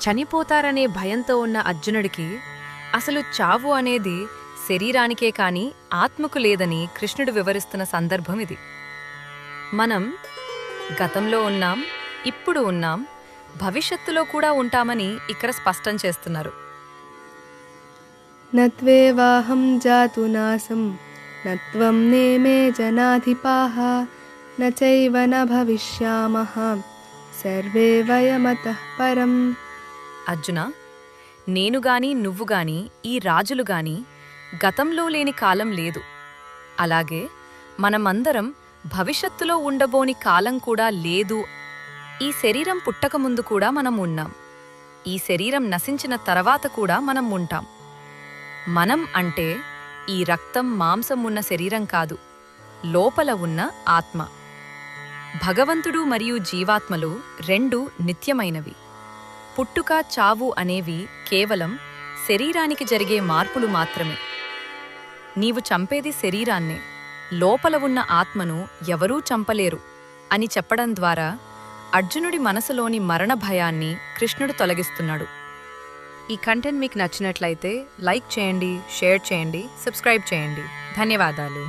చనిపోతారనే భయంతో ఉన్న అర్జునుడికి అసలు చావు అనేది శరీరానికే కాని ఆత్మకు లేదని కృష్ణుడు వివరిస్తున్న సందర్భం ఇది. మనం గతంలో ఉన్నాం, ఇప్పుడు ఉన్నాం, భవిష్యత్తులో కూడా ఉంటామని ఇక్కడ స్పష్టం చేస్తున్నారు. నత్వేవాహం జాతు నాసం నత్వం నేమే జనాధిపాః నచైవ న భవిష్యామః సర్వే వయమతః పరం. అర్జున, నేనుగాని నువ్వుగాని ఈ రాజులుగాని గతంలో లేని కాలం లేదు. అలాగే మనమందరం భవిష్యత్తులో ఉండబోని కాలం కూడా లేదు. ఈ శరీరం పుట్టకముందు కూడా మనం ఉన్నాం. ఈ శరీరం నశించిన తర్వాత కూడా మనం ఉంటాం. మనం అంటే ఈ రక్తం మాంసం ఉన్న శరీరం కాదు, లోపల ఉన్న ఆత్మ. భగవంతుడు మరియు జీవాత్మలు రెండూ నిత్యమైనవి. పుట్టుక, చావు అనేవి కేవలం శరీరానికి జరిగే మార్పులు మాత్రమే. నీవు చంపేది శరీరాన్నే, లోపల ఉన్న ఆత్మను ఎవరూ చంపలేరు అని చెప్పడం ద్వారా అర్జునుడి మనసులోని మరణ భయాన్ని కృష్ణుడు తొలగిస్తున్నాడు. ఈ కంటెంట్ మీకు నచ్చినట్లయితే లైక్ చేయండి, షేర్ చేయండి, సబ్స్క్రైబ్ చేయండి. ధన్యవాదాలు.